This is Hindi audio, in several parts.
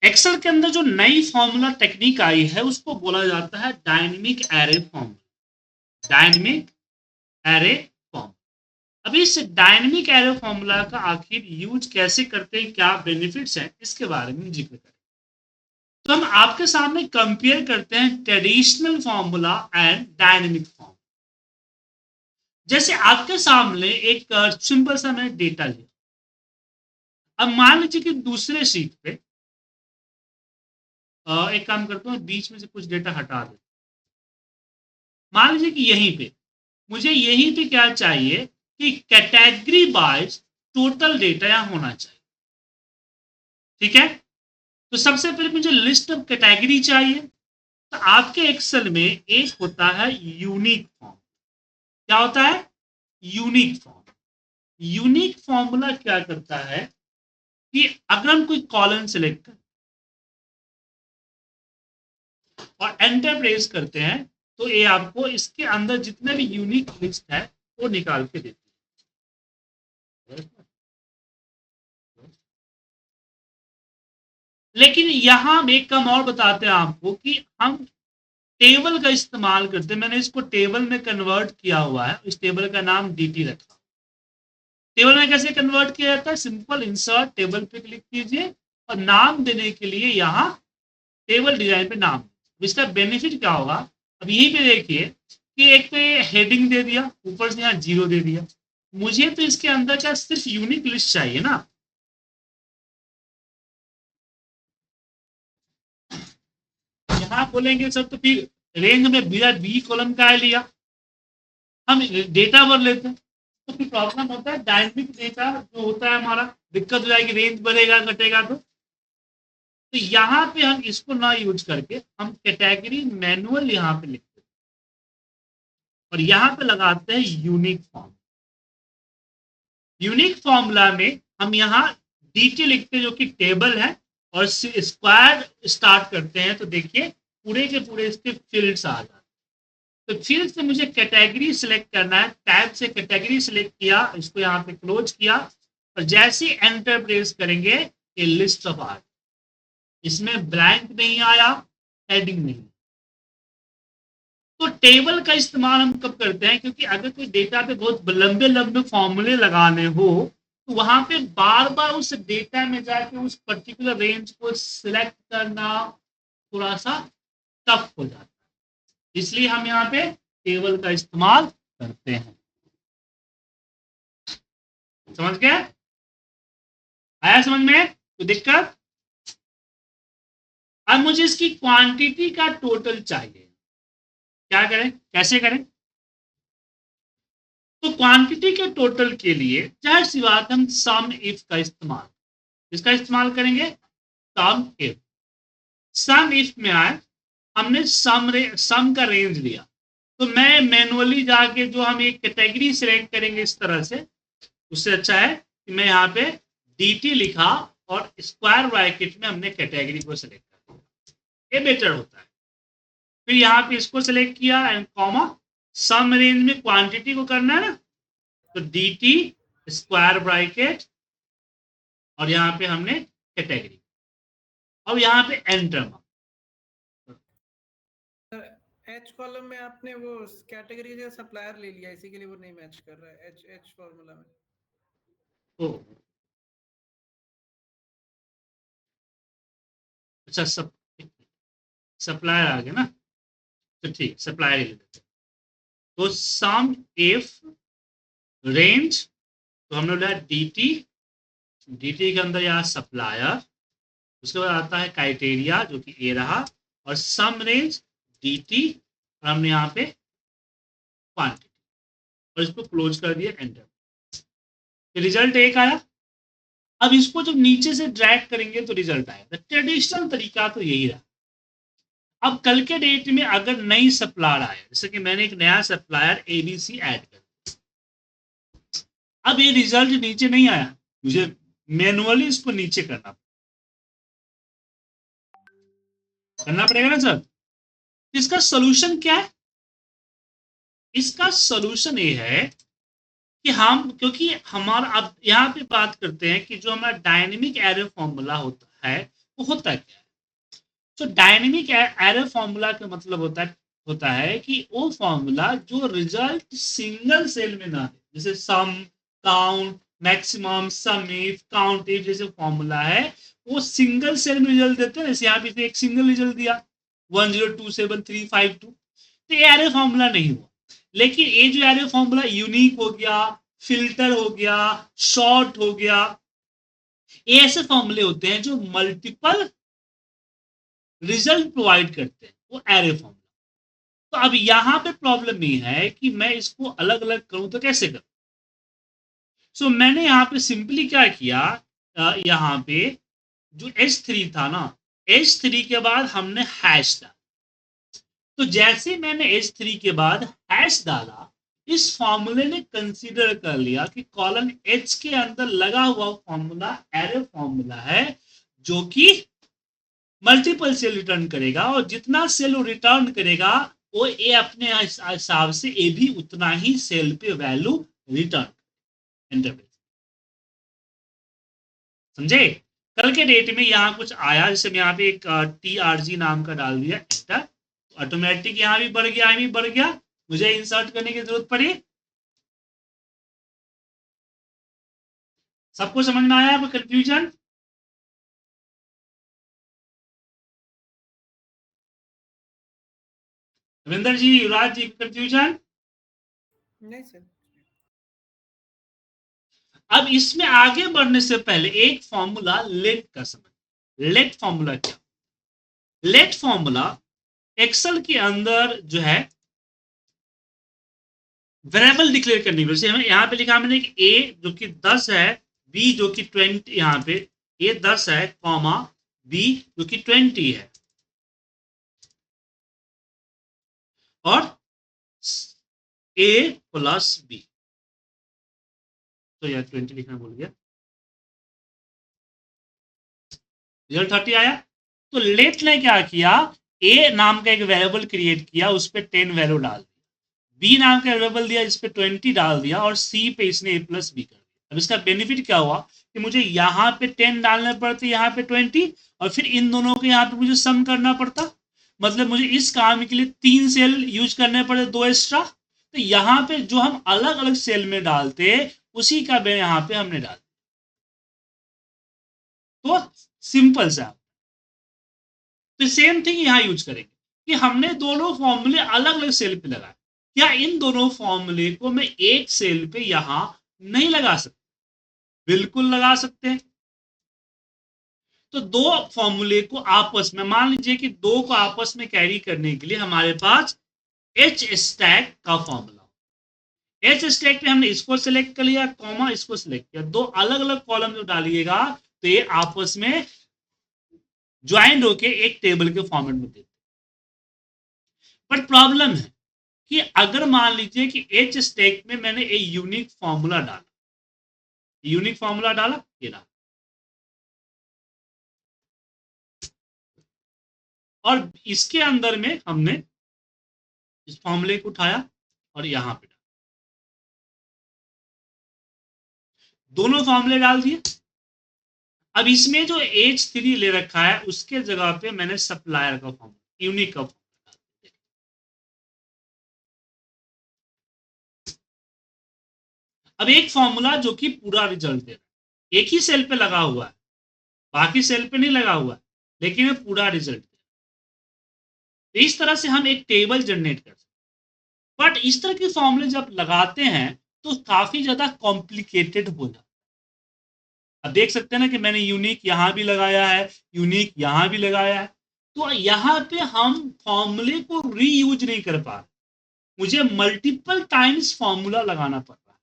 एक्सेल के अंदर जो नई फॉर्मूला टेक्निक आई है उसको बोला जाता है dynamic array formula. Dynamic array form. अभी इस डायनेमिक एरे फॉर्मूला का आखिर यूज कैसे करते हैं, क्या बेनिफिट्स हैं, इसके बारे में जिक्र करें। तो हम आपके सामने कंपेयर करते हैं traditional formula and dynamic form. जैसे आपके सामने एक सिंपल सा मैंने डेटा लिया। अब मान लीजिए कि दूसरे शीट पे एक काम करता हूँ, बीच में से कुछ डेटा हटा दे। मान लीजिए कि यहीं पे मुझे यहीं पे क्या चाहिए कि कैटेगरी वाइज टोटल डेटा यहाँ होना चाहिए। ठीक है, तो सबसे पहले मुझे लिस्ट ऑफ कैटेगरी चाहिए। तो आपके एक्सेल में एक होता है यूनिक फॉर्म। क्या होता है? Unique form. यूनिक फॉर्मूला क्या करता है कि अगर हम कोई कॉलम सेलेक्ट करें और एंटर प्रेस करते हैं तो ये आपको इसके अंदर जितने भी यूनिक लिस्ट है वो निकाल के देती है। लेकिन यहां एक कम और बताते हैं आपको कि हम टेबल का इस्तेमाल करते हैं। मैंने इसको टेबल में कन्वर्ट किया हुआ है, इस टेबल का नाम डीटी रखा। टेबल में कैसे कन्वर्ट किया जाता है? सिंपल इंसर्ट टेबल पे क्लिक कीजिए और नाम देने के लिए यहाँ टेबल डिजाइन पे नाम। इसका बेनिफिट क्या होगा? अब यहीं पे देखिए कि एक पे हेडिंग दे दिया, ऊपर से यहाँ 0 दे दिया। मुझे तो इसके अंदर क्या सिर्फ यूनिक लिस्ट चाहिए ना। यहाँ बोलेंगे सर तो फिर रेंज में बिना बी कॉलम का लिया, हम डेटा भर लेते हैं तो फिर प्रॉब्लम होता है। डायनेमिक डेटा जो होता है हमारा दिक्कत हो जाएगी, रेंज बढ़ेगा घटेगा। तो यहाँ पे हम इसको ना यूज करके हम कैटेगरी मैनुअल यहाँ पे लिखते हैं और यहाँ पे लगाते हैं यूनिक फॉर्म। यूनिक फॉर्मूला में हम यहाँ डीटी लिखते हैं जो कि टेबल है और स्क्वायर स्टार्ट करते हैं तो देखिए पूरे के पूरे इसके फील्ड्स आ जाते हैं। तो फील्ड से मुझे कैटेगरी सिलेक्ट करना है, टैब से कैटेगरी सिलेक्ट किया, इसको यहाँ पे क्लोज किया और जैसे एंटर प्रेस करेंगे ये लिस्ट ऑफ आर्ट। इसमें ब्लैंक नहीं आया, हेडिंग नहीं। तो टेबल का इस्तेमाल हम कब करते हैं? क्योंकि अगर कोई डेटा पे बहुत लंबे लंबे फॉर्मूले लगाने हो तो वहां पे बार बार उस डेटा में जाके उस पर्टिकुलर रेंज को सिलेक्ट करना थोड़ा सा टफ हो जाता है। इसलिए हम यहाँ पे टेबल का इस्तेमाल करते हैं। समझ गए? आया समझ में? तो दिक्कत? अब मुझे इसकी क्वांटिटी का टोटल चाहिए। क्या करें, कैसे करें? तो क्वांटिटी के टोटल के लिए जाहिर सी बात हम सम इफ का इस्तेमाल, इसका इस्तेमाल करेंगे। सम इफ, सम इफ में आए हमने सम का रेंज लिया तो मैं मैनुअली जाके जो हम एक कैटेगरी सिलेक्ट करेंगे इस तरह से, उससे अच्छा है कि मैं यहाँ पे डीटी लिखा और स्क्वायर ब्रैकेट में हमने कैटेगरी को सिलेक्ट कर दिया, ये बेटर होता है। फिर यहाँ पे इसको सिलेक्ट किया एंड कॉमा, सम रेंज में क्वांटिटी को करना है ना, तो dt स्क्वायर ब्रैकेट और यहाँ पे हमने कैटेगरी। अब यहाँ पे एंटर। एच कॉलम में आपने वो कैटेगरी का सप्लायर ले लिया, इसी के लिए वो नहीं मैच कर रहा है एच एच फॉर्मूला में। ओ अच्छा, सप्लायर आ गया ना, तो ठीक सप्लायर ले लेते। तो सम इफ रेंज, तो हमने बोला dt, dt के अंदर यहाँ सप्लायर, उसके बाद आता है क्राइटेरिया जो कि ए रहा, और सम रेंज dt और हमने यहाँ पे क्वांटिटी और इसको क्लोज कर दिया, एंटर। रिजल्ट एक आया। अब इसको जब नीचे से ड्रैग करेंगे तो रिजल्ट आएगा। ट्रेडिशनल तरीका तो यही रहा। अब कल के डेट में अगर नई सप्लायर आया, जैसे कि मैंने एक नया सप्लायर एबीसी ऐड कर, अब ये रिजल्ट नीचे नहीं आया, मुझे मैनुअली इसको नीचे करना पड़ेगा ना सर। इसका सोल्यूशन क्या है? इसका सोल्यूशन ये है कि हम, क्योंकि हमारा अब यहाँ पे बात करते हैं कि जो हमारा डायनेमिक एरे फॉर्मूला होता है तो होता क्या है? तो डायनेमिक एरर फॉर्मूला का मतलब होता है कि वो फॉर्मूला जो रिजल्ट सिंगल सेल में ना है, जैसे sum, count, maximum, sum if, count if जैसे फॉर्मूला है, वो सिंगल सेल में रिजल्ट देते हैं। जैसे यहाँ पे एक सिंगल रिजल्ट दिया 1027352, तो ये एरर फॉर्मूला नहीं हुआ। लेकिन ये जो एरर फॉर्मूला यूनिक हो गया, फिल्टर हो गया, शॉर्ट हो गया, ये ऐसे फॉर्मूले होते हैं जो मल्टीपल रिजल्ट प्रोवाइड करते हैं, वो एरे फॉर्मूला। तो अब यहां पे प्रॉब्लम ये है कि मैं इसको अलग अलग करूं तो कैसे करूं? सो मैंने यहाँ पे सिंपली क्या किया, यहाँ पे जो H3 था ना, H3 के बाद हमने हैश डाला। तो जैसे मैंने H3 के बाद हैश डाला, इस फॉर्मूले ने कंसीडर कर लिया कि कॉलम H के अंदर लगा हुआ फॉर्मूला एरे फॉर्मूला है, जो कि मल्टीपल सेल रिटर्न करेगा, और जितना सेल वो रिटर्न करेगा वो ए अपने हिसाब से ए भी उतना ही सेल पे वैल्यू रिटर्न। इंटरप्रेट समझे? कल के डेट में यहाँ कुछ आया, जैसे मैं यहाँ पे एक TRG नाम का डाल दिया एंटर, ऑटोमेटिक यहाँ भी बढ़ गया, यहाँ भी बढ़ गया, मुझे इंसर्ट करने की जरूरत पड़ी। सबको समझ में आया? कंफ्यूजन? रविंदर जी, युवराज जी, कंफ्यूजन? नहीं सर। अब इसमें आगे बढ़ने से पहले एक फॉर्मूला लेट का समझ। लेट फॉर्मूला क्या? लेट फॉर्मूला एक्सेल के अंदर जो है वेरिएबल डिक्लेयर करने के लिए, यहाँ पे लिखा मैंने कि ए जो कि 10 है, बी जो कि 20, यहाँ पे ए 10 है, कॉमा बी जो कि 20 है, और ए प्लस बी। तो यार 20 लिखना भूल गया, रिजल्ट 30 आया। तो लेट ने क्या किया, ए नाम का एक वेरिएबल क्रिएट किया, उस पर 10 वैल्यू डाल दिया, बी नाम का वेरिएबल दिया जिस पे 20 डाल दिया, और सी पे इसने ए प्लस बी कर दिया। अब इसका बेनिफिट क्या हुआ कि मुझे यहाँ पे 10 डालने पड़ते, यहाँ पे 20, और फिर इन दोनों को यहाँ पे मुझे सम करना पड़ता। मतलब मुझे इस काम के लिए 3 सेल यूज करने पड़े, 2 एक्स्ट्रा। तो यहाँ पे जो हम अलग अलग सेल में डालते, उसी का यहाँ पे हमने डाल। तो सिंपल सा, तो सेम थिंग यहाँ यूज करेंगे कि हमने दोनों फॉर्मूले अलग अलग सेल पे लगाए। क्या इन दोनों फॉर्मूले को मैं एक सेल पे यहां नहीं लगा सकता? बिल्कुल लगा सकते हैं। तो दो फॉर्मूले को आपस में, मान लीजिए कि दो को आपस में कैरी करने के लिए हमारे पास एच स्टैक का फॉर्मूला। एच स्टैक पे हमने इसको सिलेक्ट कर लिया, कॉमा इसको सिलेक्ट किया, दो अलग अलग कॉलम जो डालिएगा तो ये आपस में ज्वाइंट होके एक टेबल के फॉर्मेट में देते। बट प्रॉब्लम है कि अगर मान लीजिए कि एच स्टैक में मैंने एक यूनिक फॉर्मूला डाला, यूनिक फॉर्मूला डाला, ये डाला, और इसके अंदर में हमने इस फॉर्मूले को उठाया और यहां पे डाला, दोनों फॉर्मूले डाल दिए। अब इसमें जो H3 ले रखा है उसके जगह पे मैंने सप्लायर का फॉर्मूला, यूनिक का फॉर्मूला। अब एक फॉर्मूला जो कि पूरा रिजल्ट दे रहा है, एक ही सेल पे लगा हुआ है, बाकी सेल पे नहीं लगा हुआ है, लेकिन ये पूरा रिजल्ट दे रहा है। इस तरह से हम एक टेबल जनरेट कर सकते हैं। बट इस तरह के फॉर्मूले जब लगाते हैं तो काफी ज्यादा कॉम्प्लिकेटेड हो जाता है। अब देख सकते हैं ना कि मैंने यूनिक यहां भी लगाया है, यूनिक यहां भी लगाया है, तो यहां पे हम फॉर्मूले को रीयूज नहीं कर पा रहे, मुझे मल्टीपल टाइम्स फॉर्मूला लगाना पड़ रहा है।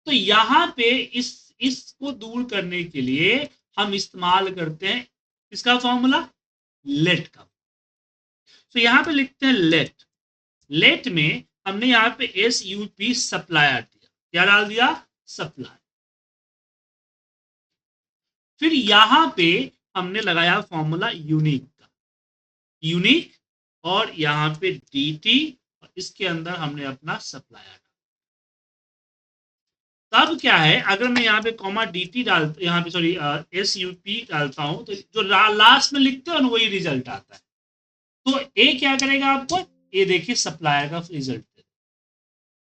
तो यहां पे इसको दूर करने के लिए हम इस्तेमाल करते हैं इसका फॉर्मूला, लेट का। तो यहां पे लिखते हैं लेट। लेट में हमने यहाँ पे SUP सप्लायर दिया, क्या डाल दिया? सप्लाई। फिर यहां पे हमने लगाया फॉर्मूला यूनिक का, यूनिक, और यहां पे DT, और इसके अंदर हमने अपना सप्लायर। तब क्या है, अगर मैं यहाँ पे कॉमा dt डाल, यहाँ पे सॉरी SUP डालता हूं, तो जो लास्ट में लिखते हो ना वही रिजल्ट आता है। तो ए क्या करेगा आपको, ये देखिए सप्लायर का रिजल्ट।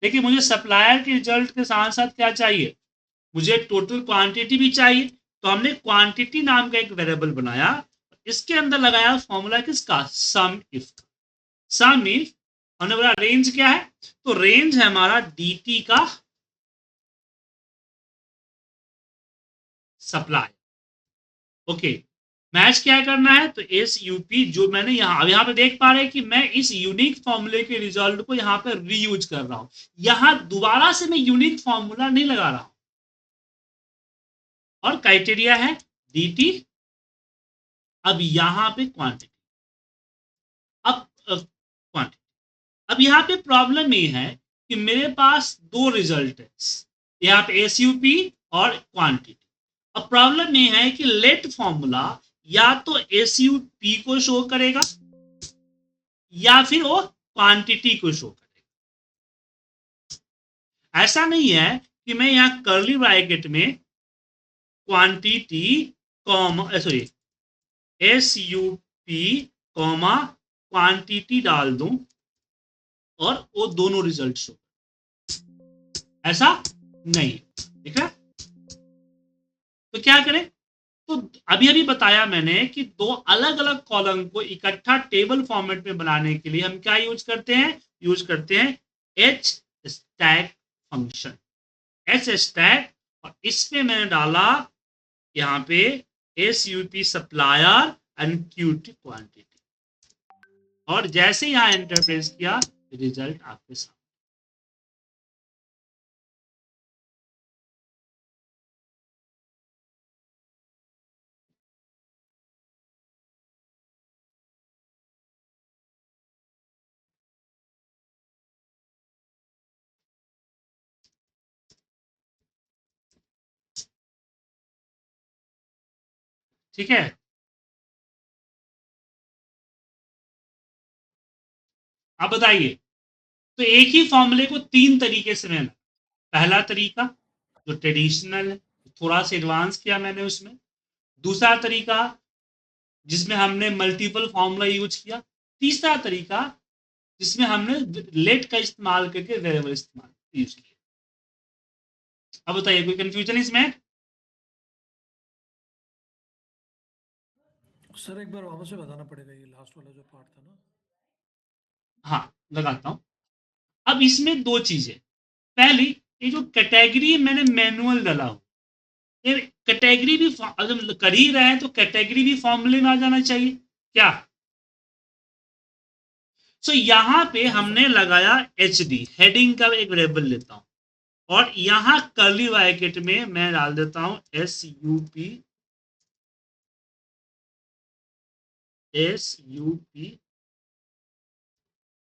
देखिए मुझे सप्लायर के रिजल्ट के साथ साथ क्या चाहिए, मुझे टोटल क्वांटिटी भी चाहिए। तो हमने क्वांटिटी नाम का एक वेरिएबल बनाया, इसके अंदर लगाया फॉर्मूला किसका, सम इफ। सम इफ हमने बोला रेंज क्या है, तो रेंज है हमारा dt का सप्लाई। ओके, मैच क्या करना है, तो एस यूपी जो मैंने यहाँ पे देख पा रहे हैं कि मैं इस यूनिक फॉर्मूले के रिजल्ट को यहाँ पे रीयूज कर रहा हूं। यहां दोबारा से मैं यूनिक फॉर्मूला नहीं लगा रहा हूं। और क्राइटेरिया है dt, अब यहां पे क्वांटिटी, अब क्वांटिटी। अब यहाँ पे प्रॉब्लम ये है कि मेरे पास दो रिजल्ट है, यहाँ पे एसयूपी और क्वांटिटी। अब प्रॉब्लम ये है कि लेट फॉर्मूला या तो एसयूपी को शो करेगा या फिर वो क्वांटिटी को शो करेगा। ऐसा नहीं है कि मैं यहाँ कर्ली ब्रैकेट में quantity comma sorry SUP comma quantity डाल दूं और वो दोनों रिजल्ट शो, ऐसा नहीं, ठीक है। तो क्या करें, तो अभी अभी बताया मैंने कि दो अलग अलग कॉलम को इकट्ठा टेबल फॉर्मेट में बनाने के लिए हम क्या यूज करते हैं H stack function, H stack. और इसमें मैंने डाला यहाँ पे SUP supplier and QT quantity, और जैसे यहाँ एंटर प्रेस किया रिजल्ट आपके सामने। ठीक है, अब बताइए, तो एक ही फॉर्मूले को तीन तरीके से मैंने, पहला तरीका जो ट्रेडिशनल है, थोड़ा सा एडवांस किया मैंने उसमें। दूसरा तरीका जिसमें हमने मल्टीपल फॉर्मूला यूज किया। तीसरा तरीका जिसमें हमने लेट का इस्तेमाल करके वेरिएबल इस्तेमाल यूज किया। अब बताइए कोई कंफ्यूजन इसमें। सर एक बार वापस से बताना पड़ेगा ये लास्ट वाला जो पार्ट था ना। हाँ लगाता हूं। अब इसमें दो चीजें, पहली ये जो कैटेगरी मैंने मैनुअल डाला हूं, ये कैटेगरी भी अगर कर ही रहे हैं तो कैटेगरी भी फॉर्मूले में आ जाना चाहिए क्या। सो यहां पे हाँ हमने सर। लगाया HD, हेडिंग का एक वेरिएबल लेता हूं, और यहां कर्ली ब्रैकेट में मैं डाल देता हूं SUP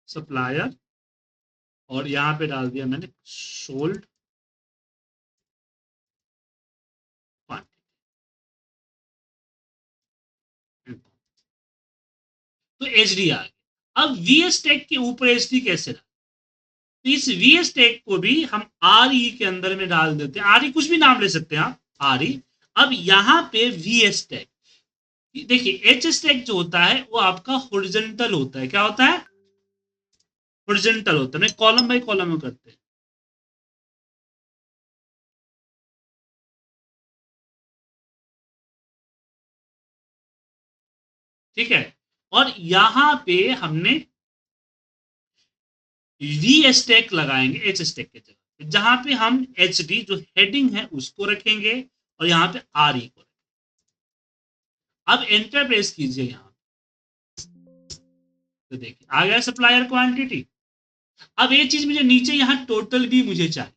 सप्लायर, और यहां पे डाल दिया मैंने सोल्ड क्वांटिटी। तो HD आ गया। अब VS टैग के ऊपर HD कैसे डाल, तो इस VS टैग को भी हम RE के अंदर में डाल देते हैं। RE कुछ भी नाम ले सकते हैं आप, RE। अब यहां पे VS टैग, देखिए H स्टैक जो होता है वो आपका हॉरिजॉन्टल होता है। क्या होता है, हॉरिजॉन्टल होता है, कॉलम बाय कॉलम में करते हैं। ठीक है, और यहां पे हमने वी स्टैक लगाएंगे एच स्टैक के जगह, जहां पे हम HD जो हेडिंग है उसको रखेंगे और यहां पे RE को। अब एंटर प्रेस कीजिए यहां, तो देखिए आ गया सप्लायर क्वांटिटी। अब ये चीज मुझे नीचे यहां टोटल भी मुझे चाहिए,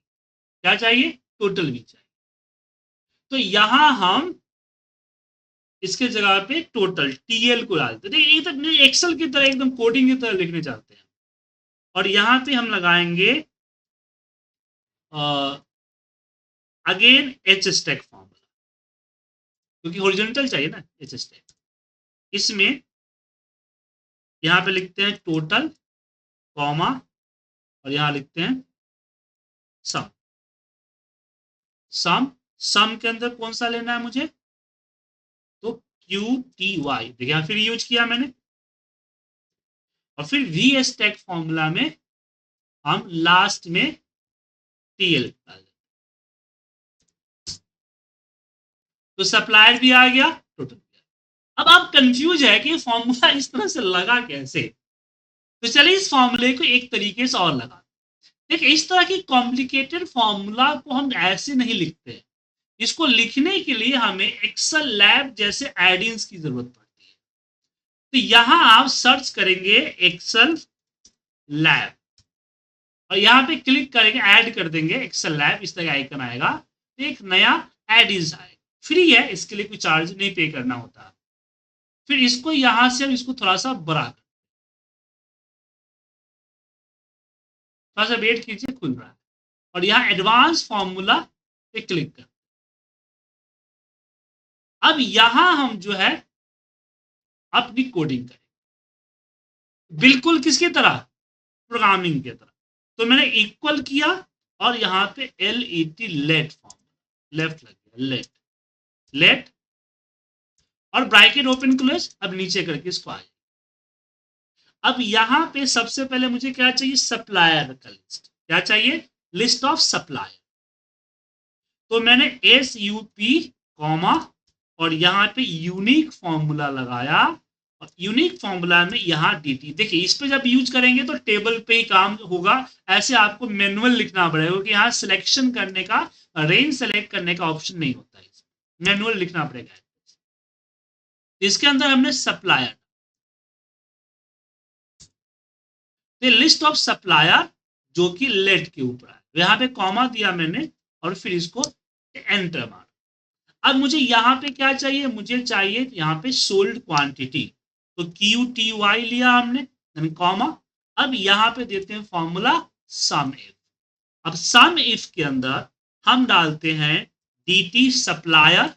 क्या चाहिए, टोटल भी चाहिए। तो यहां हम इसके जगह पे टोटल TL को डालते हैं। देखिए ये तो एक्सेल की तरह एकदम कोडिंग की तरह लिखने चाहते हैं। और यहां पे हम लगाएंगे अगेन H स्टैक फॉर्मूला, क्योंकि हॉरिजॉन्टल चाहिए ना H स्टैक। इसमें यहां पे लिखते हैं टोटल कॉमा, और यहां लिखते हैं सम। सम, सम के अंदर कौन सा लेना है मुझे, तो क्यू टी वाई, देखिए फिर यूज किया मैंने, और फिर वी स्टैक फॉर्मूला में हम लास्ट में टीएल डाल दें, तो सप्लायर भी आ गया, टोटल भी आ गया। अब आप कंफ्यूज है कि फॉर्मूला इस तरह से लगा कैसे, तो चलिए इस फॉर्मूले को एक तरीके से और लगा। देखिए इस तरह की कॉम्प्लिकेटेड फॉर्मूला को हम ऐसे नहीं लिखते हैं, इसको लिखने के लिए हमें एक्सेल लैब जैसे एडिंस की जरूरत पड़ती है। तो यहां आप सर्च करेंगे एक्सेल लैब, और यहाँ पे क्लिक करेंगे, ऐड कर देंगे एक्सेल लैब, इस तरह आइकन आएगा, तो एक नया एडिंस आएगा, फ्री है, इसके लिए कोई चार्ज नहीं पे करना होता। फिर इसको यहां से हम इसको थोड़ा सा बड़ा कर, थोड़ा सा वेट कीजिए, खुल रहा है, और यहाँ एडवांस फॉर्मूला पे क्लिक कर। अब यहां हम जो है अपनी कोडिंग करें, बिल्कुल किसकी तरह, प्रोग्रामिंग की तरह। तो मैंने इक्वल किया, और यहां पे LET लेट फॉर्मूला, लेफ्ट लग गया, लेट, लेट, और ब्रैकेट ओपन क्लोज, अब नीचे करके इसको आ जाए। अब यहां पे सबसे पहले मुझे क्या चाहिए, सप्लायर का लिस्ट, क्या चाहिए, लिस्ट ऑफ सप्लायर। तो मैंने SUP कॉमा, और यहां पे यूनिक फॉर्मूला लगाया, और यूनिक फॉर्मूला में यहां DT, देखिए इस पे जब यूज करेंगे तो टेबल पे ही काम होगा, ऐसे आपको मैनुअल लिखना पड़ेगा, क्योंकि यहाँ सिलेक्शन करने का, रेंज सेलेक्ट करने का ऑप्शन नहीं होता है, मैनुअल लिखना पड़ेगा। इसके अंदर हमने सप्लायर, लिस्ट ऑफ सप्लायर जो कि लेट के ऊपर है, यहां पे कॉमा दिया मैंने, और फिर इसको एंटर मार। अब मुझे यहां पे क्या चाहिए, मुझे चाहिए यहां पे सोल्ड क्वांटिटी, तो QTY लिया हमने, कॉमा। अब यहां पे देते हैं फॉर्मूला सम इफ। अब सम इफ के अंदर हम डालते हैं DT supplier,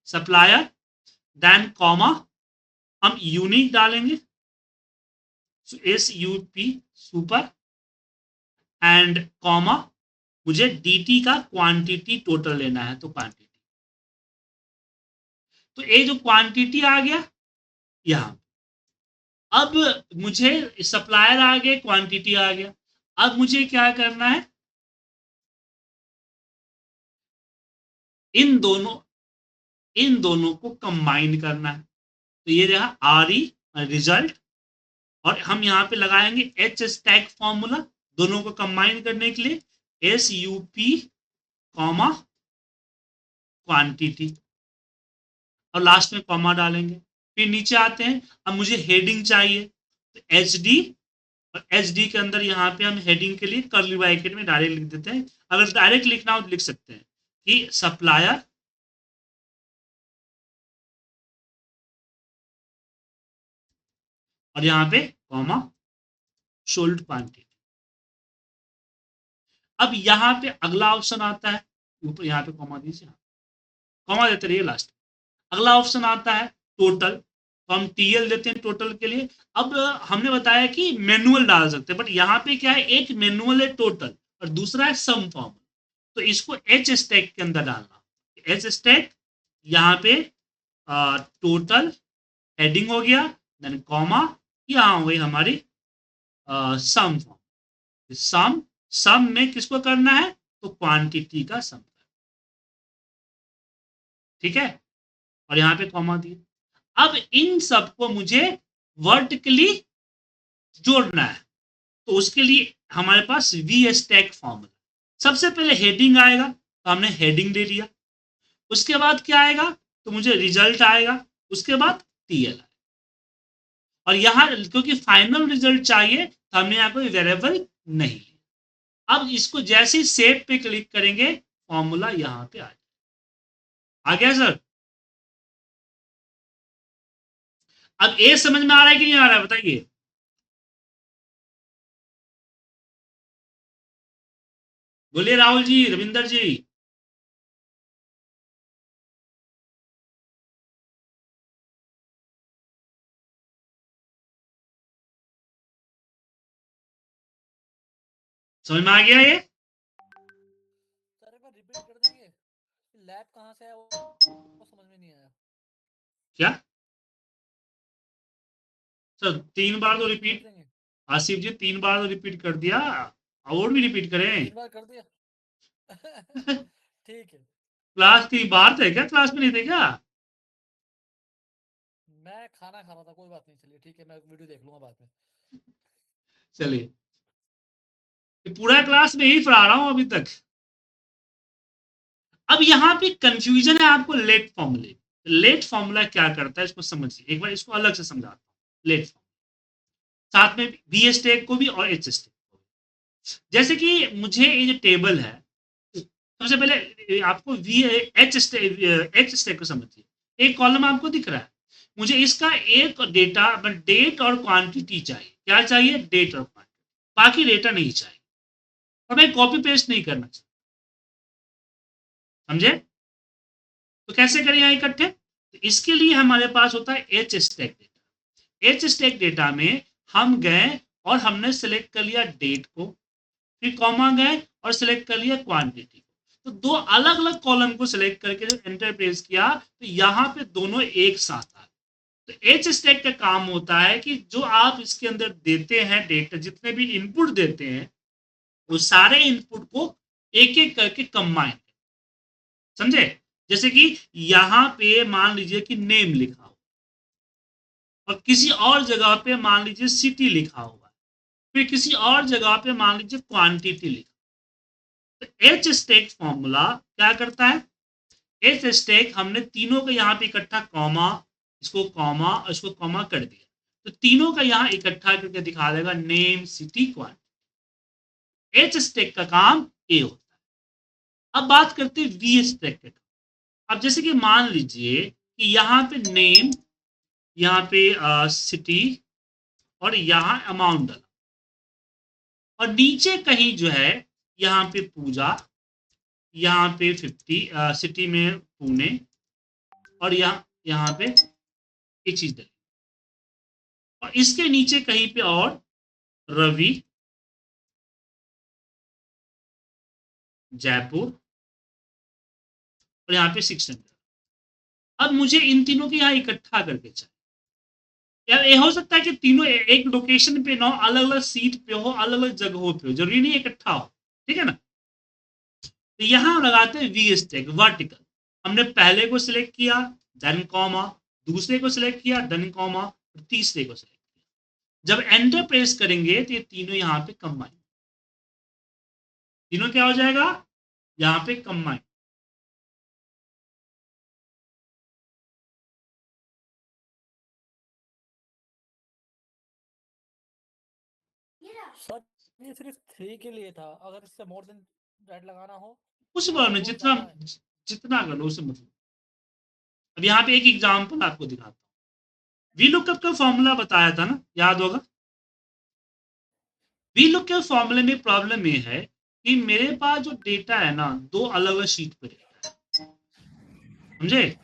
supplier, then comma, हम यूनिक डालेंगे, SUP सुपर, एंड कॉमा, मुझे DT का क्वांटिटी टोटल लेना है, तो क्वांटिटी, तो ये जो क्वांटिटी आ गया यहां। अब मुझे सप्लायर आ गए, क्वांटिटी आ गया, अब मुझे क्या करना है, इन दोनों, इन दोनों को कंबाइन करना है। तो ये रहा RE रिजल्ट, और हम यहां पे लगाएंगे H स्टैक फॉर्मूला, दोनों को कंबाइन करने के लिए SUP कॉमा क्वांटिटी, और लास्ट में कॉमा डालेंगे। फिर नीचे आते हैं, अब मुझे हेडिंग चाहिए, तो HD, और HD के अंदर यहाँ पे हम हेडिंग के लिए कर्ली ब्रैकेट में डायरेक्ट लिख देते हैं, अगर डायरेक्ट लिखना हो तो लिख सकते हैं कि सप्लायर, और यहाँ पे कॉमा सोल्ड क्वांटिटी। अब यहाँ पे अगला ऑप्शन आता है, ऊपर यहाँ पे कॉमा दीजिए, कॉमा देते रहिए लास्ट। अगला ऑप्शन आता है टोटल, तो हम TL देते हैं टोटल के लिए। अब हमने बताया कि मैनुअल डाल सकते हैं, बट यहाँ पे क्या है, एक मैनुअल है टोटल, और दूसरा है सम फॉर्म, तो इसको H स्टैक के अंदर डालना, H स्टैक, यहाँ पे टोटल हेडिंग हो गया, देन कॉमा, यहाँ हो गई हमारी सम फॉर्म। सम, सम में किसको करना है, तो क्वांटिटी का सम, ठीक है, और यहाँ पे कॉमा दिए। अब इन सबको मुझे वर्टिकली जोड़ना है, तो उसके लिए हमारे पास V स्टैक फॉर्मूला, सबसे पहले हेडिंग आएगा, तो हमने हेडिंग दे दिया, उसके बाद क्या आएगा, तो मुझे रिजल्ट आएगा, उसके बाद TL आएगा, और यहां क्योंकि फाइनल रिजल्ट चाहिए तो हमने यहाँ कोई वेरिएबल नहीं लिया। अब इसको जैसे ही सेव पे क्लिक करेंगे, फॉर्मूला यहां पे आ गया सर। अब ए समझ में आ रहा है कि नहीं आ रहा है, बताइए। बोलिए राहुल जी, रविंदर जी। समझ में आ गया ये। लैब कहाँ से है वो समझ में नहीं आया। क्या सर 3 बार तो कर रिपीट, देंगे, आसिफ जी 3 बार तो रिपीट कर दिया, और भी रिपीट करें? 3 बार कर दिया। ठीक है, क्लास की बाहर थे क्या, क्लास में नहीं थे क्या? मैं खाना खा रहा था, कोई बात नहीं, चलिए ठीक है, मैं वीडियो देख लूंगा बाद में। चलिए, पूरा क्लास में ही पढ़ा रहा हूं अभी तक। अब यहाँ पे कंफ्यूजन है आपको लेट फॉर्मूले। लेट फॉर्मूला क्या करता है इसको समझिए, एक बार इसको अलग से समझाता हूँ। लेट फॉर्मूला साथ में बी स्टैक को भी और एच स्टैक को भी। जैसे कि मुझे ये जो टेबल है, सबसे पहले आपको वी एच स्टैक को समझिए। एक कॉलम आपको दिख रहा है, मुझे इसका एक डेटा डेट और क्वांटिटी चाहिए। क्या चाहिए? डेट और क्वांटिटी, बाकी डेटा नहीं चाहिए। और मैं कॉपी पेस्ट नहीं करना चाहता, समझे? तो कैसे करें यहाँ इकट्ठे? तो इसके लिए हमारे पास होता है H stack data. H stack data में हम गए और हमने सेलेक्ट कर लिया डेट को, फिर कॉमा गए और सेलेक्ट कर लिया क्वांटिटी को। तो दो अलग अलग कॉलम को सिलेक्ट करके जब एंटर प्रेस किया तो यहाँ पे दोनों एक साथ आ गए। तो एच स्टैक का काम होता है कि जो आप इसके अंदर देते हैं डेटा, जितने भी इनपुट देते हैं, वो सारे इनपुट को एक एक करके कंबाइन, समझे? जैसे कि यहां पे मान लीजिए कि नेम लिखा हो, और किसी और जगह पे मान लीजिए सिटी लिखा हुआ है, फिर किसी और जगह पे मान लीजिए क्वांटिटी लिखा। तो एच स्टैक फॉर्मूला क्या करता है? एच स्टैक हमने तीनों को यहाँ पे इकट्ठा कॉमा, इसको कॉमा और इसको कॉमा कर दिया, तो तीनों का यहाँ इकट्ठा करके दिखा देगा name city quantity. H stack का काम ए होता है। अब बात करते हैं वी स्टैक का। अब जैसे कि मान लीजिए कि यहाँ पे नेम, यहाँ पे सिटी और यहाँ अमाउंट डाला, और नीचे कहीं जो है यहाँ पे पूजा, यहाँ पे 50 सिटी में पुणे, और यहाँ पे एक चीज डाली, और इसके नीचे कहीं पे और रवि, जयपुर, और यहाँ पे 600। अब मुझे इन तीनों को यहाँ इकट्ठा करके चाहिए। यार ये हो सकता है कि तीनों एक लोकेशन पे ना, अलग अलग सीट पे हो, अलग अलग जगहों पे हो, जरूरी नहीं इकट्ठा हो, ठीक है ना? तो यहां लगाते हैं वी स्टैक वर्टिकल। हमने पहले को सिलेक्ट किया, देन कॉमा, दूसरे को सिलेक्ट किया, देन कॉमा, तीसरे को सिलेक्ट किया। जब एंटर प्रेस करेंगे तो ये तीनों यहां पे कंबाइन, तीनों क्या हो जाएगा? यहां पे कंबाइन। सर ये सिर्फ 3 के लिए था, अगर इससे मोर देन दैट लगाना हो उस बार में बहुत जितना ज्यादा है। जितना कर लो उसे मतलब। अब यहाँ पे एक एग्जाम्पल आपको दिखाता हूँ। वी लुकअप का फॉर्मूला बताया था ना, याद होगा? वी लुकअप फॉर्मूले में प्रॉब्लम ये है कि मेरे पास जो डेटा है ना, दो अलग अलग शीट पे डेटा है, समझे?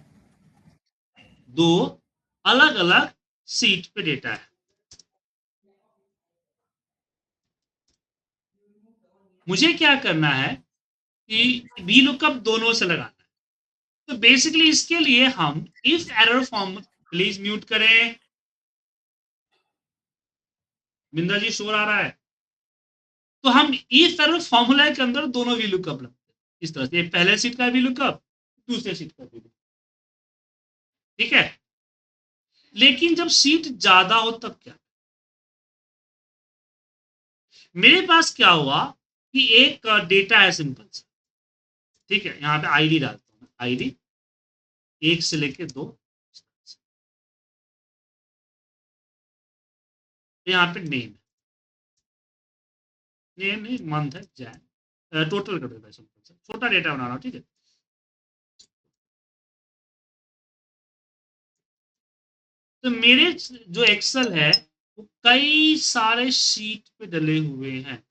दो अलग अलग सीट पे डेटा है। मुझे क्या करना है कि वी लुकअप दोनों से लगाना है। तो बेसिकली इसके लिए हम if error form, please mute करें, बिंदा जी शोर आ रहा है। तो हम इफ एरर फॉर्मूला के अंदर दोनों वी लुकअप लगते हैं, इस तरह से पहले सीट का वी लुकअप, दूसरे सीट का वी लुकअप, ठीक है? लेकिन जब सीट ज्यादा हो तब क्या? मेरे पास क्या हुआ कि एक डेटा है सिंपल सा, ठीक है? यहाँ पे आईडी डालता हूँ, आईडी 1 से लेके 2, यहाँ पे नेम, नेम है, मंथ है, जैन, टोटल कर देता है सिंपल सा, छोटा डेटा बना रहा हूँ, ठीक है? तो मेरे जो एक्सेल है वो कई सारे शीट पे डले हुए हैं।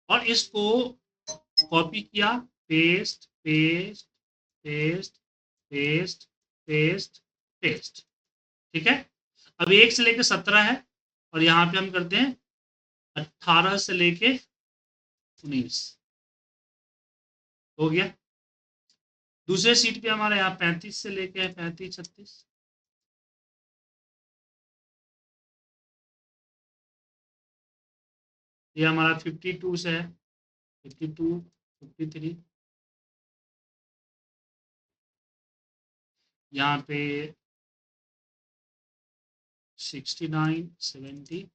और इसको कॉपी किया, paste paste paste paste paste paste. ठीक है, अब 1 से लेके 17 है और यहाँ पे हम करते हैं 18 से लेके 19 हो गया। दूसरे सीट पे हमारे यहाँ 35 से लेके 35 36, ये हमारा 52 से है 52 53, यहाँ पे 69 70,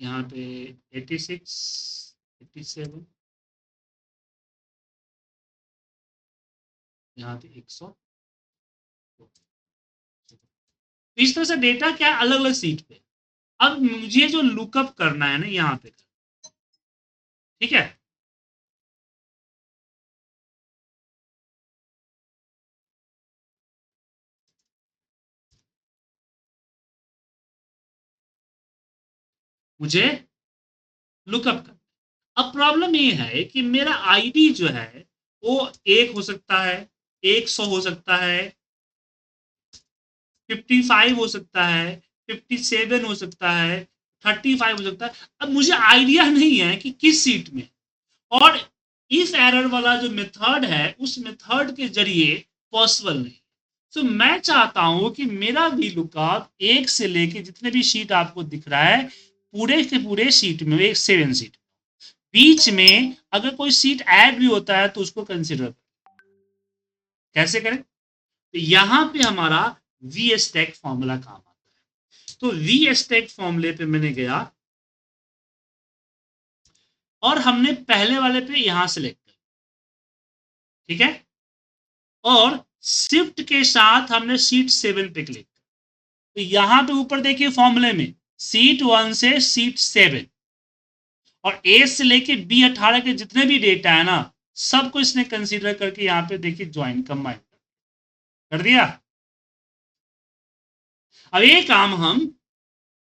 यहाँ पे 86 87, यहाँ पे 100। इस तरह से डेटा क्या है अलग अलग सीट पे। अब मुझे जो लुकअप करना है ना यहाँ पे, ठीक है, मुझे लुकअप करना। अब प्रॉब्लम ये है कि मेरा आईडी जो है वो 1 हो सकता है, 100 हो सकता है, 55 हो सकता है, 57 हो सकता है, 35 हो सकता है। अब मुझे आइडिया नहीं है कि किस सीट में, और इस एरर वाला जो मेथड है उस मेथड के जरिए पॉसिबल नहीं। तो मैं चाहता हूं कि मेरा वी लुकअप 1 से लेके जितने भी सीट आपको दिख रहा है पूरे के पूरे सीट में, एक 7 सीट बीच में अगर कोई सीट ऐड भी होता है तो उसको कंसिडर कैसे करें। तो यहां पे हमारा वी स्टैक फॉर्मूला काम आता है। तो वी स्टैक फॉर्मूले पे मैंने गया और हमने पहले वाले पे यहां सेलेक्ट किया, ठीक है, और शिफ्ट के साथ हमने सीट 7 पे क्लिक किया। तो यहां पे ऊपर देखिए फॉर्मूले में सीट 1 से सीट 7 और ए से लेके बी 18 के जितने भी डेटा है ना सबको इसने कंसीडर करके यहाँ पे देखिए ज्वाइन कंबाइन कर दिया। अब ये काम हम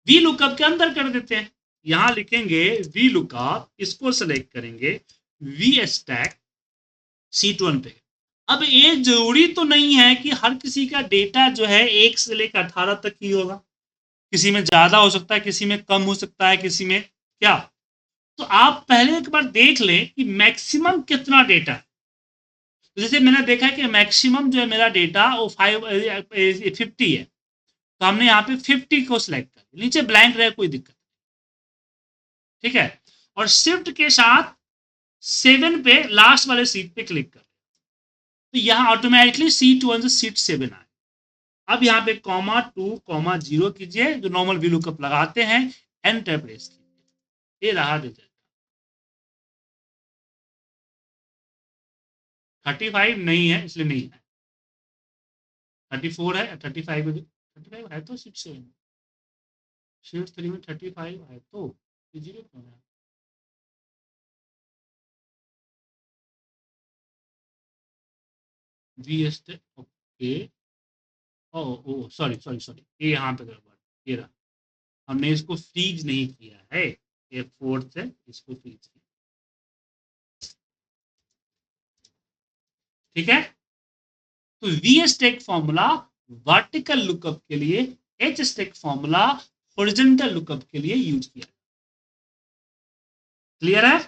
वी लुकअप के अंदर कर देते हैं। यहां लिखेंगे वी लुकअप, इसको सेलेक्ट करेंगे वी स्टैक सीट 1 पे। अब ये जरूरी तो नहीं है कि हर किसी का डेटा जो है 1 से लेकर 18 तक ही होगा, किसी में ज्यादा हो सकता है, किसी में कम हो सकता है, किसी में क्या। तो आप पहले एक बार देख लें कि मैक्सिमम कितना डेटा है। तो जैसे मैंने देखा है कि मैक्सिमम जो है मेरा डेटा वो 50 है, तो हमने यहाँ पे 50 को सिलेक्ट कर, नीचे ब्लैंक रहे कोई दिक्कत, ठीक है, और शिफ्ट के साथ 7 पे लास्ट वाले सीट पे क्लिक कर, तो यहाँ ऑटोमेटिकली सीट 1 से सीट 7 आए। अब यहाँ पे कॉमा 2 कॉमा 0 कीजिए, जो नॉर्मल वी लुकअप लगाते हैं, एंटर प्रेस कीजिए, ये रहा रिजल्ट। 35 नहीं है इसलिए नहीं है, 34 है, 35 है तो सीट 7, सीट 3 में 35 है तो 0 क्यों है। वी एस ओके, ओ ओ सॉरी सॉरी सॉरी, ये यहाँ पे गड़बड़, ये रहा, हमने इसको फ्रीज नहीं किया है, ये 4 से इसको फ्रीज किया, ठीक है। तो V stack formula vertical lookup के लिए, H stack formula horizontal lookup के लिए यूज किया। क्लियर है,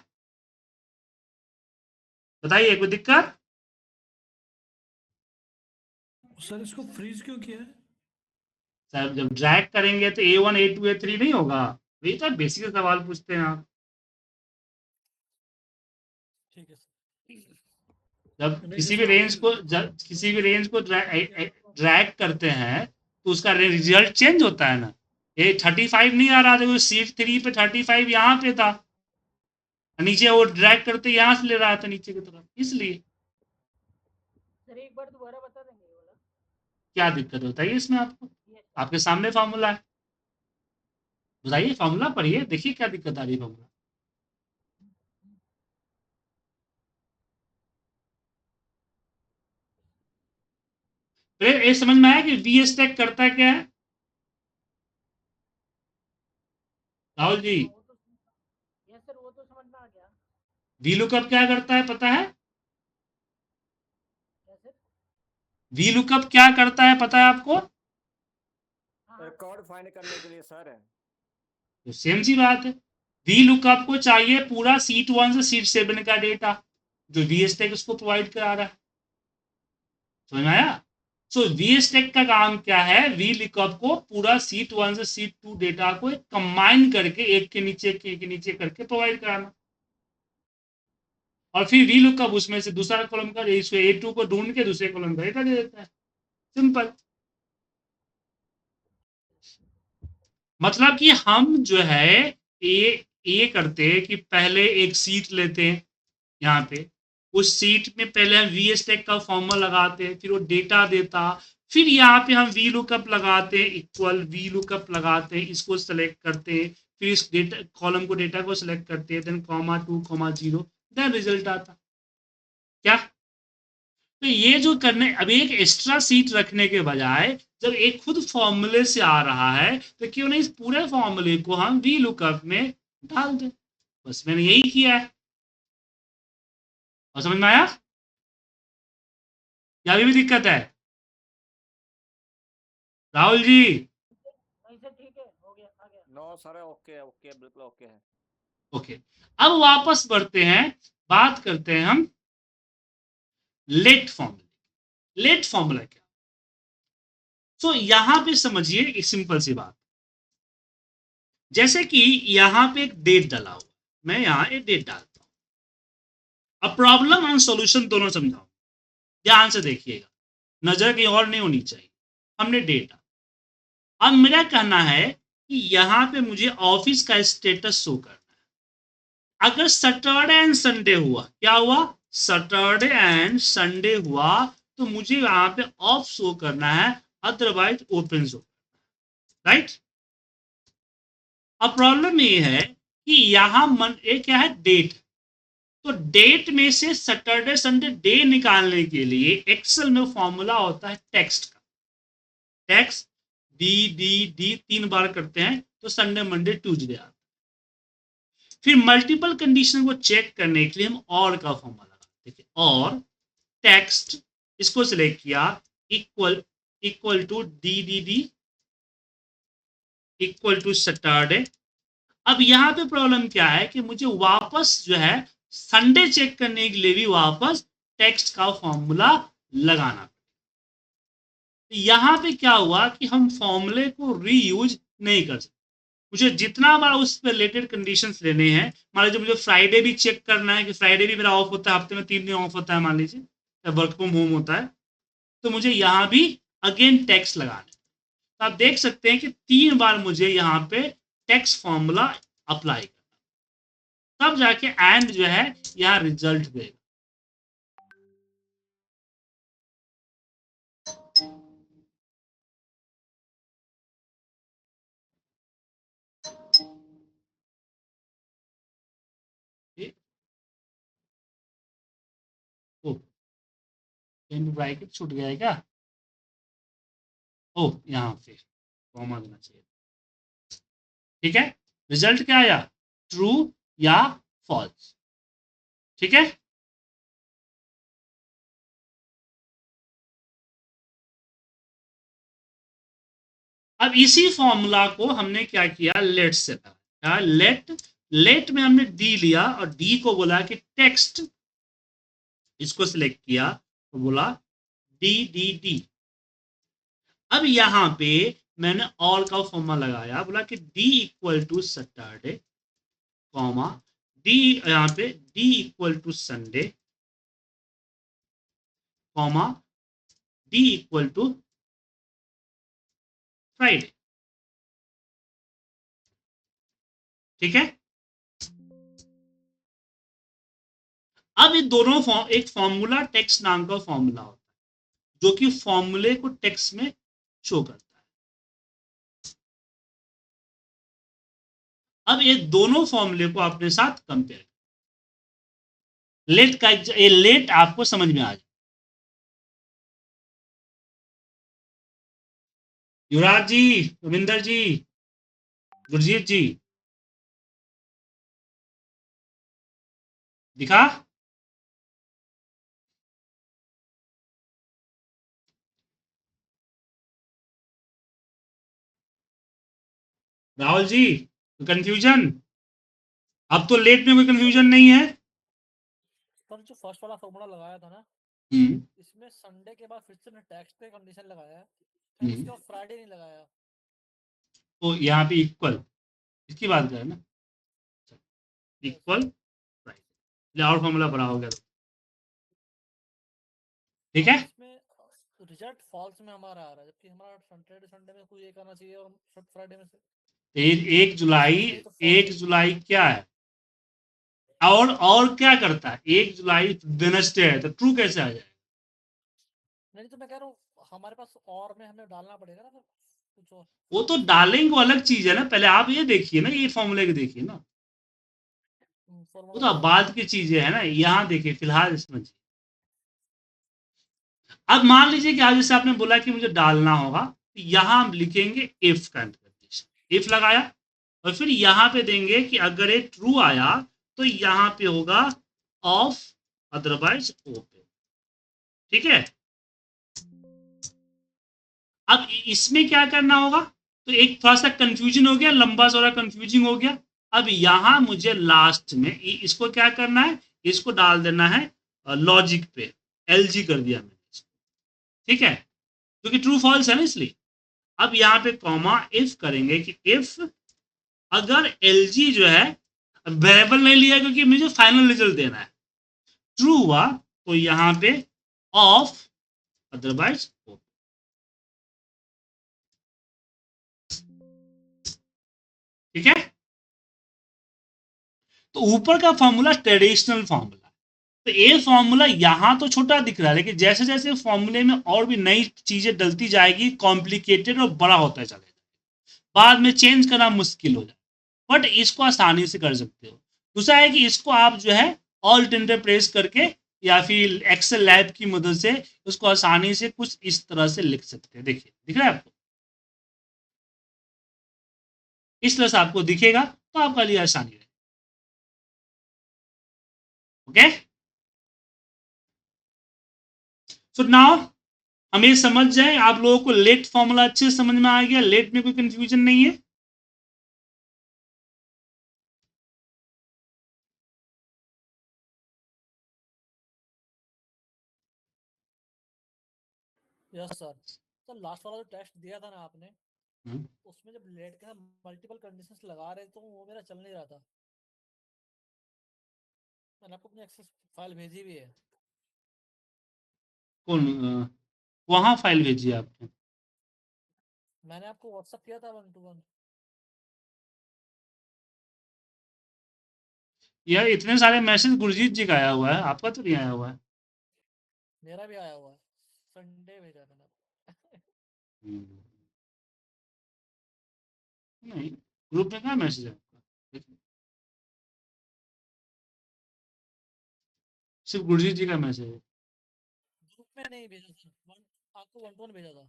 बताइए कोई दिक्कत। सर इसको फ्रीज क्यों किया है? सर जब ड्रैग करेंगे तो A1 A2 A3 नहीं होगा, ये तो बेसिक सवाल पूछते हैं आप। ठीक है सर। जब नहीं, किसी जैसे भी रेंज आपने को किसी भी रेंज को ड्रैग करते हैं तो उसका रिजल्ट चेंज होता है ना। ये 35 नहीं आ रहा था, सीट 3 पे 35 यहाँ पे था, नीचे वो ड्रैग करते यहाँ से ले रहा था नीचे की तरफ, इसलिए। सर एक बार दोबारा बता देंगे ये वाला? क्या दिक्कत होता है इसमें आपको, ये आपके सामने फॉर्मूला है, बताइए फॉर्मूला पढ़िए, देखिए क्या दिक्कत आ रही है फॉर्मूला। फिर ये समझ में आया कि वी स्टैक करता क्या है राहुल जी। हाँ वो तो, यस सर वो तो समझ में आ गया। वी लुकअप क्या करता है पता है? कैसे? वी लुकअप क्या करता है पता है आपको? हाँ रिकॉर्ड फाइंड करने के लिए सर। तो सेम सी बात है, वी लुकअप को चाहिए पूरा सीट 1 से सीट 7 का डेटा जो वी स्टैक उसको प्रोवाइड करा रहा है। समझ में आया? सो वी स्टैक का काम क्या है, वी लुकअप को पूरा सीट 1 से सीट 2 डेटा को कंबाइन करके एक के नीचे एक के नीचे करके प्रोवाइड कराना, और फिर वी लुकअप उसमें से दूसरा कॉलम का A2 को ढूंढ के दूसरे कॉलम का डेटा दे देता है। सिंपल। मतलब कि हम जो है ये करते हैं कि पहले एक सीट लेते हैं, यहाँ पे उस सीट में पहले हम वी स्टैक का फॉर्मूला लगाते हैं, फिर वो डेटा देता, फिर यहाँ पे हम वी लुकअप लगाते हैं, इक्वल वी लुकअप लगाते हैं, इसको सेलेक्ट करते हैं, फिर इस डेटा कॉलम को डेटा को सेलेक्ट करते हैं, then comma 2 comma 0, then result आता। क्या? तो ये जो करने, अब एक एक्स्ट्रा सीट रखने के बजाय जब एक खुद फॉर्मूले से आ रहा है तो क्यों नहीं इस पूरे फॉर्मूले को हम वी लुकअप में डाल दें। बस मैंने यही किया है। और समझ में आया या अभी भी दिक्कत है? राहुल जी वहीं से ठीक है, हो गया, आ गया। नो सर, ओके ओके, बिल्कुल ओके है। ओके, अब वापस बढ़ते हैं, बात करते हैं हम लेट फॉर्मूला। लेट फॉर्मूला क्या? सो यहां पे समझिए एक सिंपल सी बात, जैसे कि यहां पे एक डेट डाला हुआ, मैं यहां एक डेट डालता हूं। अब प्रॉब्लम और सॉल्यूशन दोनों समझाऊं, ध्यान से देखिएगा, नजर कहीं और नहीं होनी चाहिए। हमने डेट, अब मेरा कहना है कि यहां पे मुझे ऑफिस का स्टेटस शो करना है। अगर सैटरडे एंड संडे हुआ, क्या हुआ? सैटरडे एंड संडे हुआ तो मुझे यहां पे ऑफ शो करना है, अदरवाइज ओपन शो, राइट? अब प्रॉब्लम ये है कि यहां एक क्या है, डेट। तो डेट में से सैटरडे संडे डे निकालने के लिए एक्सेल में फॉर्मूला होता है टेक्स्ट का। टेक्स्ट डी डी डी 3 बार करते हैं तो संडे मंडे ट्यूजडे आता है। फिर मल्टीपल कंडीशन को चेक करने के लिए हम और का फॉर्मूला लगाते हैं, और टेक्स्ट इसको सिलेक्ट किया, equal equal to D D D equal to Saturday. अब यहाँ पे प्रॉब्लम क्या है कि मुझे वापस जो है संडे चेक करने के लिए भी वापस टेक्स्ट का फॉर्मूला लगाना। तो यहाँ पे क्या हुआ कि हम फॉर्मूले को रीयूज नहीं कर सकते। मुझे जितना बार उस पर रिलेटेड कंडीशंस लेने हैं, मान लीजिए मुझे फ्राइडे भी चेक करना है कि फ्राइडे भी मेरा ऑफ होता है, हफ्ते में 3 दिन ऑफ होता है मान लीजिए, या वर्क फ्रॉम होम होता है, तो मुझे यहाँ भी अगेन टैक्स लगाना है। तो आप देख सकते हैं कि 3 बार मुझे यहाँ पे टैक्स फॉर्मूला अप्लाई करना, तब जाके एंड जो है यहाँ रिजल्ट देगा। ब्रैकेट छूट गया है क्या? ओ यहाँ पे कॉमा देना चाहिए। ठीक है, रिजल्ट क्या आया, ट्रू या फॉल्स। ठीक है, अब इसी फॉर्मूला को हमने क्या किया, लेट से लगाया। लेट में हमने डी लिया और डी को बोला कि टेक्स्ट, इसको सिलेक्ट किया तो बोला डी डी डी। अब यहां पे मैंने और का फॉर्मूला लगाया, बोला कि D equal to Saturday, comma D, यहां पे D equal to Sunday, comma D equal to Friday. ठीक है, अब ये दोनों एक फॉर्मूला टेक्स्ट नाम का फॉर्मूला होता है जो कि फॉर्मूले को टेक्स्ट में शो करता है। अब ये दोनों फॉर्मूले को अपने साथ कंपेयर, लेट का ये लेट आपको समझ में आ जाए। युवराज जी, रविंदर जी, गुरजीत जी, दिखा? राहुल जी, कंफ्यूजन? अब तो लेट में कोई कंफ्यूजन नहीं है? सर जो फर्स्ट वाला फॉर्मूला लगाया था ना, हम्म इसमें संडे के बाद फिर से मैंने टैक्स पे कंडीशन लगाया है, एंड हम्म। उसके बाद फ्राइडे नहीं लगाया। तो यहाँ पे इक्वल, इसकी बात करें ना, यस इक्वल राइट, और फॉर्मूला बड़ा हो गया तो, ठीक है। इसमें रिजल्ट फॉल्स में हमारा आ रहा है, जबकि हमारा सैटरडे संडे में कुछ एक आना चाहिए और फ्राइडे में से 1 जुलाई, इसमें तो false 1 जुलाई क्या है? और क्या करता है? 1 जुलाई वेडनेसडे है, तो ट्रू कैसे आ जाएगा? नहीं, तो मैं कह रहा हूँ हमारे पास और में हमें डालना पड़ेगा ना फिर कुछ और। वो तो डालेंगे, वो अलग चीज है ना, पहले आप ये देखिए ना, ये फॉर्मूले के देखिए ना, वो फॉर्मूला तो क्या है? बाद की चीजें है ना, यहाँ देखिए फिलहाल इसमें। अब मान लीजिए कि आज जैसे आपने बोला कि मुझे डालना होगा, तो यहाँ हम लिखेंगे इफ का कंडीशन, इफ लगाया, और फिर यहाँ पे देंगे कि अगर ये ट्रू आया तो यहाँ पे होगा ऑफ, अदरवाइज ओपन, ठीक है। अब इसमें क्या करना होगा? तो एक थोड़ा सा कंफ्यूजन हो गया, लंबा चौड़ा कंफ्यूजिंग हो गया। अब यहाँ मुझे लास्ट में इसको क्या करना है, इसको डाल देना है लॉजिक पे, एलजी कर दिया मैंने इसको, ठीक है, क्योंकि ट्रू फॉल्स है ना इसलिए। अब यहाँ पे कॉमा इफ करेंगे कि इफ अगर एलजी जो है, वेरिएबल नहीं लिया क्योंकि मुझे फाइनल रिजल्ट देना है, ट्रू हुआ तो यहाँ पे ऑफ, अदरवाइज ओपन, ठीक है। तो ऊपर का फॉर्मूला ट्रेडिशनल फॉर्मूला, तो ये फॉर्मूला यहाँ तो छोटा दिख रहा है, लेकिन जैसे जैसे फॉर्मूले में और भी नई चीजें डलती जाएगी, कॉम्प्लिकेटेड और बड़ा होता चलेगा, बाद में चेंज करना मुश्किल हो जाए, बट इसको आसानी से कर सकते हो। दूसरा है कि इसको आप जो है ऑल टेंडर प्रेस करके या फिर एक्सेल लैब की मदद से उसको आसानी से कुछ इस तरह से लिख सकते हैं। देखिए दिख रहा है आपको, इस तरह से आपको दिखेगा तो आपका लिए आसानी है। ओके, सो नाउ हम ये समझ जाए, आप लोगों को लेट फॉर्मूला अच्छे से समझ में आ गया, लेट में कोई कंफ्यूजन नहीं है। Yes sir. तो लास्ट वाला जो टेस्ट दिया था ना आपने, हम्म, उसमें जब लेट के साथ मल्टीपल कंडीशंस लगा रहे तो वो मेरा चल नहीं रहा था। मैंने आपको अपनी एक्सेस फाइल भेजी भी है। कौन वहां फाइल भेजी है आपने? मैंने आपको व्हाट्सअप किया था 1 to 1। यार इतने सारे मैसेज गुरजीत जी का आया हुआ है, आपका तो नहीं आया हुआ है। मेरा भी आया हुआ है, संडे भेजा मैंने आपको। हम्म, नहीं, ग्रुप में कहाँ मैसेज है आपका? देखिए, सिर्फ गुरजीत जी का मैसेज है। ग्रुप में नहीं भेजा सर, आपको 1 to 1 भेजा था।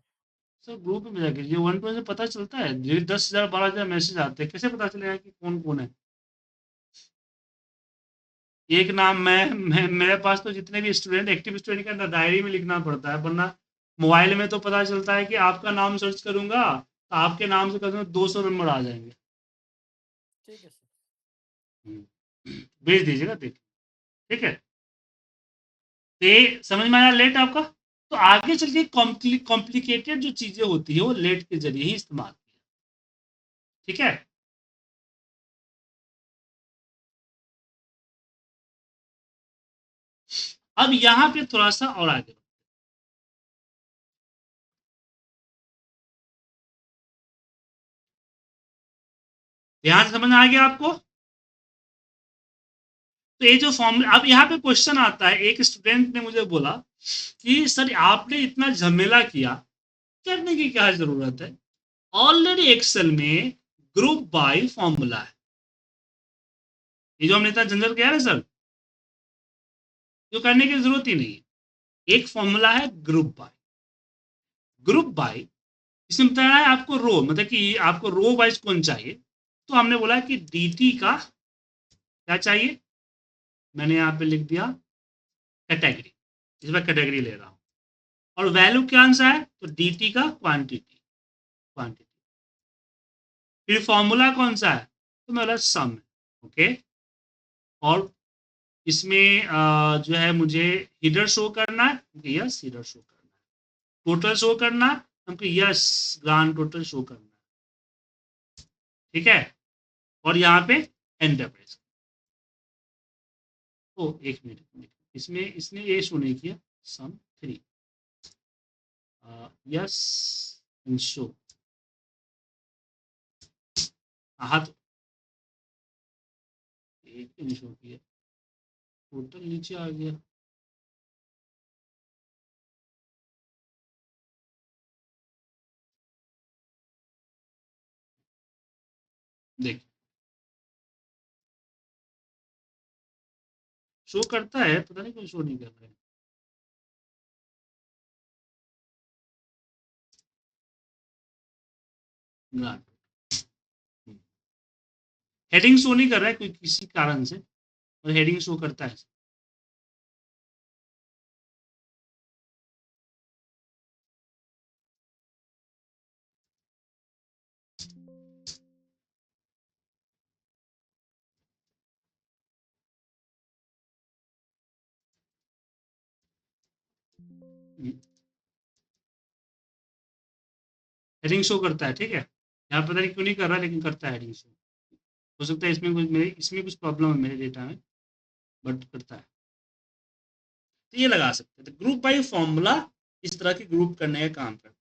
सर ग्रुप में भेजा कीजिए, 1 to 1 से पता चलता है, 10,000 12,000 मैसेज आते हैं, कैसे पता चलेगा कि कौन कौन है? एक नाम मेरे पास तो जितने भी स्टूडेंट, एक्टिव स्टूडेंट का डायरी में लिखना पड़ता है, वरना मोबाइल में तो पता चलता है कि आपका नाम सर्च करूंगा तो आपके नाम से करूंगा 200 नंबर आ जाएंगे। ठीक है सर। भेज दीजिएगा, देखिए, ठीक है। तो ये समझ में आया लेट आपका? तो आगे चल के कॉम्प्लिकेटेड जो चीजें होती है वो लेट के जरिए ही इस्तेमाल की, ठीक है। अब यहाँ पे थोड़ा सा और आगे, ध्यान से समझ आ गया आपको? तो ये जो फॉर्मूला, अब यहाँ पे क्वेश्चन आता है, एक स्टूडेंट ने मुझे बोला कि सर आपने इतना झमेला किया, करने की क्या जरूरत है, ऑलरेडी एक्सेल में ग्रुप बाय फॉर्मूला है, ये जो हमने इतना झंझट किया ना सर, जो करने की जरूरत ही नहीं है। एक फॉर्मूला है ग्रुप बाय, ग्रुप बाय इसमें बताया है आपको रो, मतलब कि आपको रो वाइज कौन चाहिए, तो हमने बोला कि dt का क्या चाहिए, मैंने यहाँ पे लिख दिया कैटेगरी, इस बार कैटेगरी ले रहा हूँ। और वैल्यू कौन सा है, तो dt का क्वांटिटी, फिर फॉर्मूला कौन सा है, तो मेरा सम है। ओके, और इसमें जो है मुझे हीडर शो करना है, यस हीडर शो करना है, टोटल शो करना है हमको, यस ग्रांड टोटल शो करना है, ठीक है। और यहाँ पे एंटर प्रेस। ओ एक मिनट, इसमें इसने ये शो नहीं किया, सम 3, यस शो, हाँ तो एक नहीं शो किया, टोटल नीचे आ गया। देख शो करता है, पता नहीं क्यों शो नहीं कर रहा है। हेडिंग शो नहीं कर रहा है कोई किसी कारण से, और हेडिंग शो करता है। हेडिंग शो करता है, ठीक है। यहाँ पता नहीं क्यों नहीं कर रहा, लेकिन करता है हेडिंग शो। हो सकता है इसमें कुछ प्रॉब्लम है मेरे डेटा में, बट करता है। तो ये लगा सकते हैं, तो ग्रुप बाई फॉर्मूला इस तरह के ग्रुप करने का काम करता है।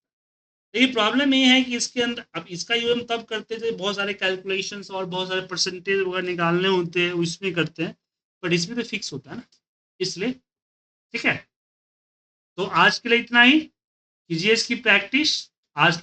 तो ये प्रॉब्लम ये है कि इसके अंदर, अब इसका यूज हम तब करते थे, बहुत सारे कैलकुलेशंस और बहुत सारे परसेंटेज वगैरह निकालने होते हैं, उसमें करते हैं, बट इसमें तो फिक्स होता है ना, इसलिए ठीक है। तो आज के लिए इतना ही, कीजिए इसकी प्रैक्टिस। आज के